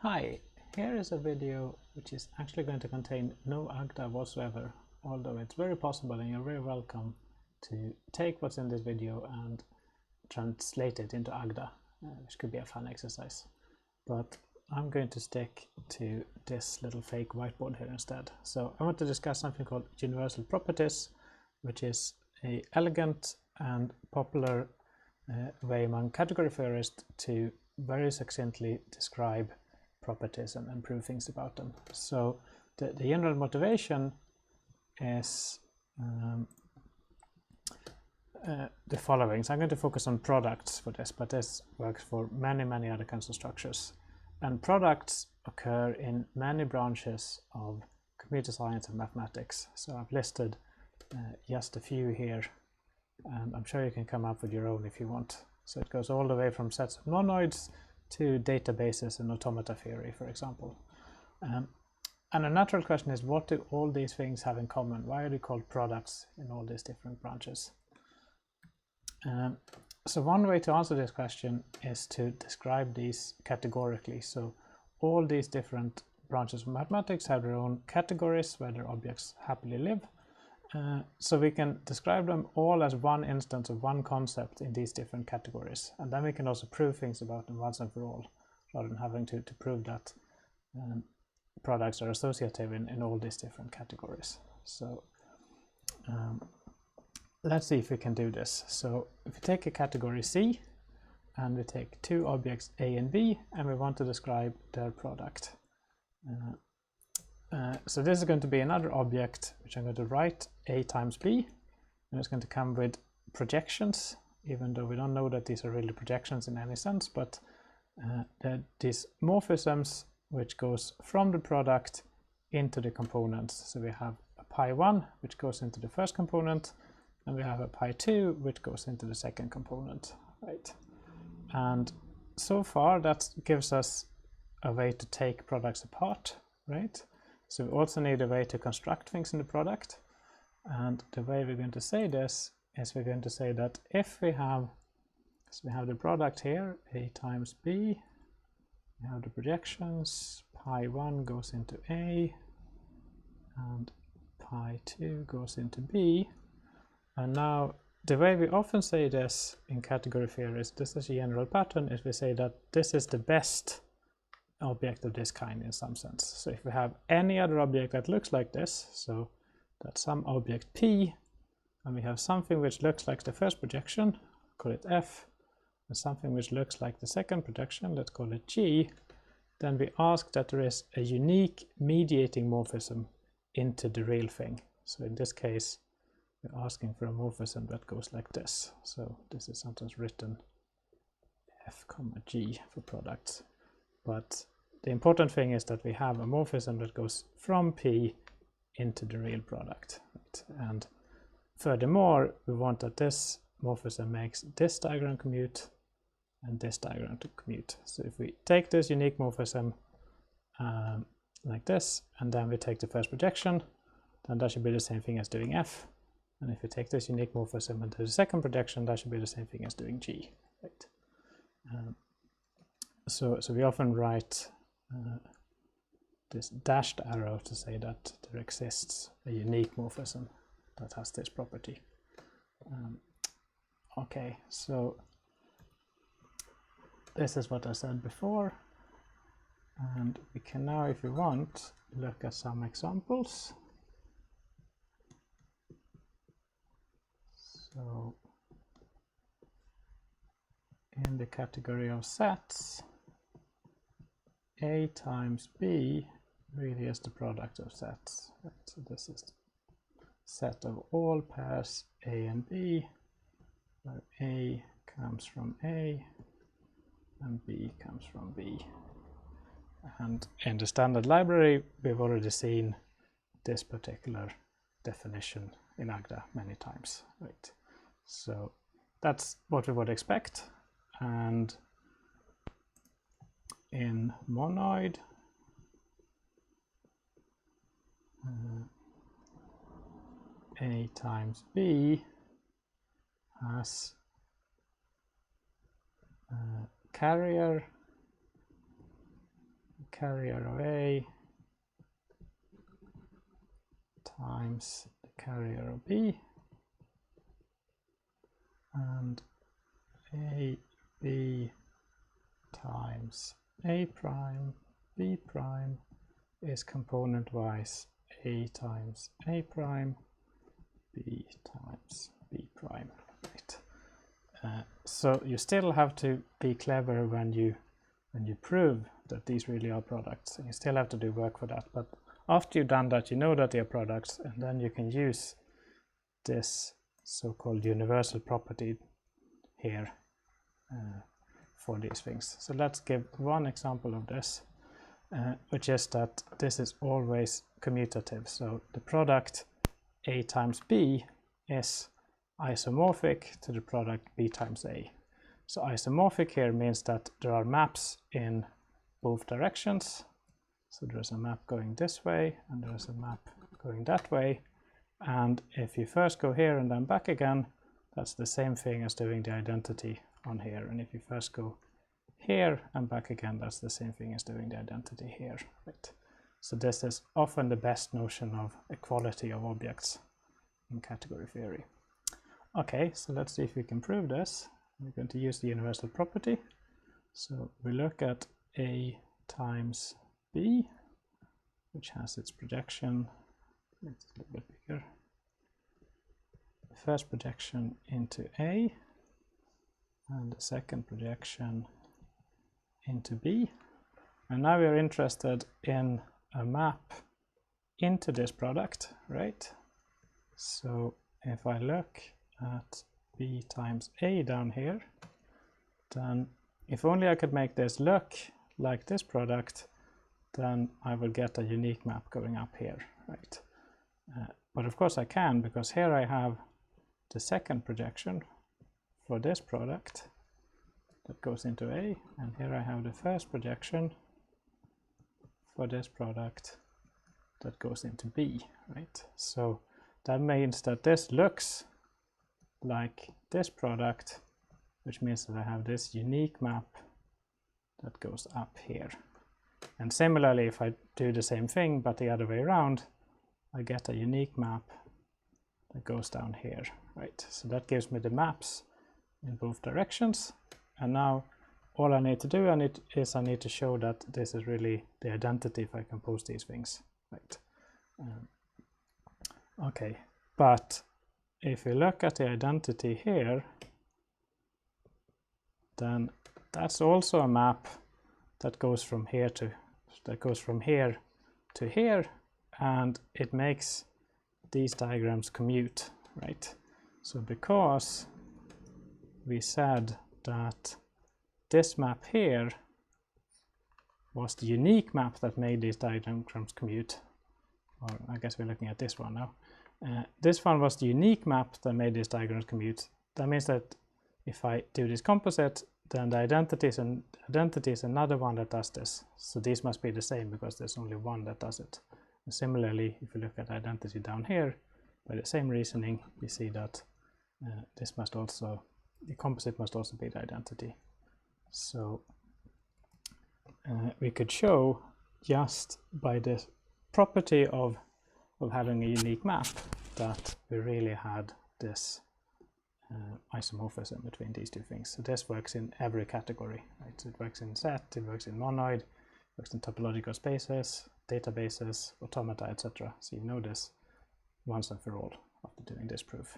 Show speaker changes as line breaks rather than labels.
Hi, here is a video which is actually going to contain no Agda whatsoever, although it's very possible and you're very welcome to take what's in this video and translate it into Agda, which could be a fun exercise. But I'm going to stick to this little fake whiteboard here instead. So I want to discuss something called universal properties, which is an elegant and popular way among category theorists to very succinctly describe properties and prove things about them. So the general motivation is the following. So I'm going to focus on products for this, but this works for many other kinds of structures. And products occur in many branches of computer science and mathematics. So I've listed just a few here, and I'm sure you can come up with your own if you want. So it goes all the way from sets of monoids to databases and automata theory, for example. And a natural question is, what do all these things have in common? Why are they called products in all these different branches? So one way to answer this question is to describe these categorically. So all these different branches of mathematics have their own categories where their objects happily live. So we can describe them all as one instance of one concept in these different categories. And then we can also prove things about them once and for all, rather than having to prove that products are associative in all these different categories. So let's see if we can do this. So if we take a category C and we take two objects A and B and we want to describe their product. So this is going to be another object which I'm going to write A times B, and it's going to come with projections, even though we don't know that these are really projections in any sense, but these morphisms which goes from the product into the components. So we have a pi1 which goes into the first component, and we have a pi2 which goes into the second component, right? And so far that gives us a way to take products apart, right? So we also need a way to construct things in the product. And the way we're going to say this is we're going to say that if we have, so we have the product here, A times B, we have the projections, pi1 goes into A, and pi2 goes into B. And now the way we often say this in category theory is, this is a general pattern, is we say that this is the best object of this kind in some sense. So if we have any other object that looks like this, so that's some object P, and we have something which looks like the first projection, call it F, and something which looks like the second projection, let's call it G, then we ask that there is a unique mediating morphism into the real thing. So in this case, we're asking for a morphism that goes like this. So this is sometimes written F comma G for products. But the important thing is that we have a morphism that goes from P into the real product. Right? And furthermore, we want that this morphism makes this diagram commute and this diagram to commute. So if we take this unique morphism like this, and then we take the first projection, then that should be the same thing as doing F. And if we take this unique morphism and do the second projection, that should be the same thing as doing G. Right? So we often write this dashed arrow to say that there exists a unique morphism that has this property. Okay, so this is what I said before, and we can now, if we want, look at some examples. So in the category of sets, A times B really is the product of sets. Right? So this is the set of all pairs A and B, where A comes from A and B comes from B. And in the standard library, we've already seen this particular definition in Agda many times. Right? So that's what we would expect. And in monoid, A times B has carrier carrier of A times the carrier of B, and A, B times A prime, B prime is component-wise A times A prime, B times B prime. Right. So you still have to be clever when you prove that these really are products. And you still have to do work for that. But after you've done that, you know that they are products, and then you can use this so-called universal property here for these things. So let's give one example of this, which is that this is always commutative. So the product A times B is isomorphic to the product B times A. So isomorphic here means that there are maps in both directions. So there's a map going this way and there's a map going that way. And if you first go here and then back again, that's the same thing as doing the identity on here. And if you first go here and back again, that's the same thing as doing the identity here. Right? So this is often the best notion of equality of objects in category theory. Okay, so let's see if we can prove this. We're going to use the universal property. So we look at A times B, which has its projection, it's a little bit bigger. The first projection into A, and the second projection into B. And now we're interested in a map into this product, right? So if I look at B times A down here, then if only I could make this look like this product, then I will get a unique map going up here, right? But of course I can, because here I have the second projection for this product that goes into A, and here I have the first projection for this product that goes into B, right? So that means that this looks like this product, which means that I have this unique map that goes up here. And similarly, if I do the same thing but the other way around, I get a unique map that goes down here, right? So that gives me the maps in both directions. And now all I need to do I need to show that this is really the identity if I compose these things, right? Okay, but if we look at the identity here, then that's also a map that goes from here to here, and it makes these diagrams commute, right? So because we said that this map here was the unique map that made these diagrams commute, or I guess we're looking at this one now. This one was the unique map that made these diagrams commute. That means that if I do this composite, then the identity is another one that does this. So these must be the same because there's only one that does it. And similarly, if you look at identity down here, by the same reasoning, we see that the composite must also be the identity. So we could show just by the property of having a unique map that we really had this isomorphism between these two things. So this works in every category, right? So it works in set, it works in monoid, it works in topological spaces, databases, automata, etc. So you know this once and for all after doing this proof.